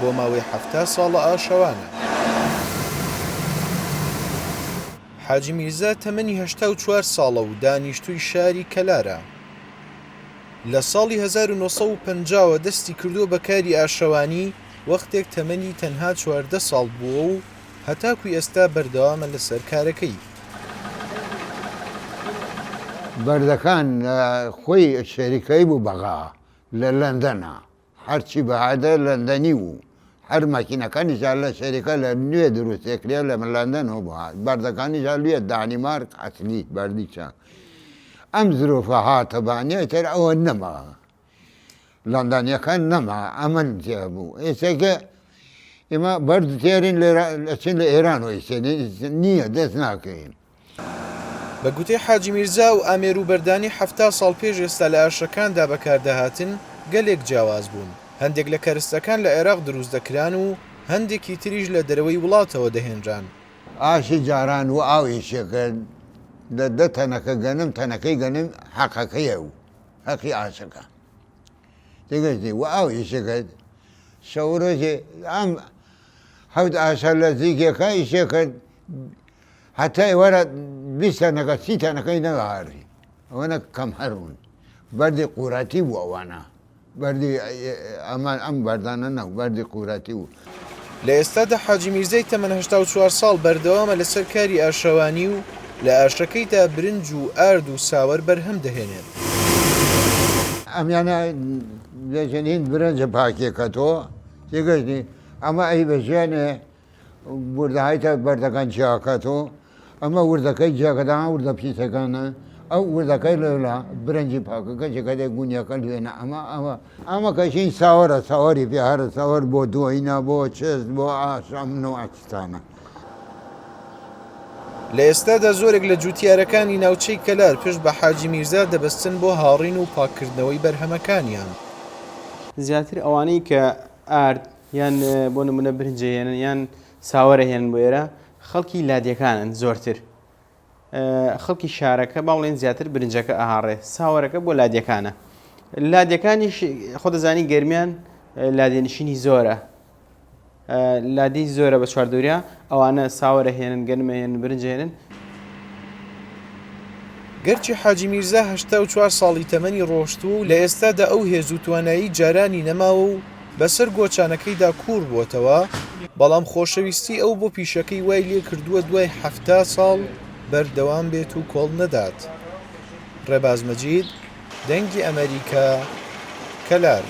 بۆ ماوەی 7 ساڵە ئاشەوانە. حاجی میرزا تەمەنی 84 ساڵە و دانیشتووی شاری کەلارە. لە ساڵی 1950ەوە دەستی کردووە بە کاری ئاشەوانی وەختێک تەمەنی تەنها 14 ساڵ بووە و هەتاکوی ئێستا بەردەوامە لەسەر کارەکەی. بەردەکان خۆی شەریکەی بوو بەغا لە لەندەنە، هەرچی بەهادە لەندەنی بوو، هەر ماکینەکانیشان لە شەریکە لە نوێ دروستێکرێ لە لەندەنەوە بووە، بەردەکانیشان لێ دانیمارک ئەسلی بەردیچە. ئەم زرۆفە هاتەبانیە تر ئەوە نەما، لەندەنیەکان نەما، ئەمەن جێ بوو. ئێستاکە ئێمە بەرد تێرین لەچین لە ئێرانەوە نییە، دەست ناکەین. بە گوتەی حاجی میرزا و ئامێر و بەردانی 70 ساڵ پێش ئێستا لە ئاشەکاندا بەکاردەهاتن گەلێک جیاواز بوون. هەندێک لە کەرستەکان لە عێراق دروست دەکران و هەندێکی تریش لە دەرەوەی وڵاتەوە دەهێنران. ئاشی جاران و ئاویشەکە دە تەنەکە گەنم تەنەکەی گەنم حەقەکەیە و حەقی ئاشەکە تێگەشتی و ئاویشەکەت شەورۆژێ ئەم هەوت ئاشە لە زیگێکە ئیشێکرد هەتا وەرە 20 تەنەکە 30 تەنەکەی نەگەهاری ئەوەنە کەم هەربوون. بەردی قوراتی بوو ئەوانە، بەردی ئەمان ئەم بەردانە نەو بەردی قوراتی بوو. لە ئێستادا حاجی میرزای تەمەن 84 ساڵ بەردەوامە لەسەر کاری ئاشەوانی و لە ئاشەکەیدا برنج و ئارد و ساوەر بەرهەم دەهێنێت. ئەمیانە دەژێنین برنجە پاکێکەتەوە تێگەشتی ئەمە ئەی بەژێنێ وردەهایتە بەردەکان جیاکەتەوە، ئەمە وردەکەی جیاکەدا وردە پیسەکانە، ئەو وردەکەی لەلا برنجی پاکەکە جێکەدێک گونیەکە لێنە ئەمە کەشین ساوەرە ساوەری پێ هەرە ساوەر بۆ دۆینە بۆ چێست بۆ ئاشەمنەوە ئاچستانە. لە ئێستادا زۆرێک لە جوتیارەکانی ناوچەی کەلار پشت بە حاجی میرزا دەبەستن بۆ هاڕین و پاککردنەوەی بەرهەمەکانیان. زیاتر ئەوانەی کە ئارد یان بۆ نمونە برنجە هێنن یان ساوەرە هێنن بۆ ئێرە خەڵکی لادیەکانن زۆرتر. خەڵکی شارەکە باڵێن زیاتر برنجەکە ئاهاڕێ، ساوەرەکە بۆ لادیەکانە. لادیەکانیش خۆ دەزانی گەرمیان لادێنشینی زۆرە، لادی زۆرە بە چواردۆریا ئەوانە ساوەرە هێنن گەرمە هێنن برنجە هێنن. گەرچی حاجی میرزا 84 ساڵی تەمەنی ڕۆشتوو و لە ئێستادا ئەو هێز و توانایی جارانی نەماوە و بەسەر گۆچانەکەیدا کوور بووتەوە، بەڵام خۆشەویستی ئەو بۆ پیشەکەی وای لێ کردووە دوای 70 ساڵ بەردەوام بێت و کۆڵ نەدات. ڕێباز مەجید، دەنگی ئەمریکا، کەلار.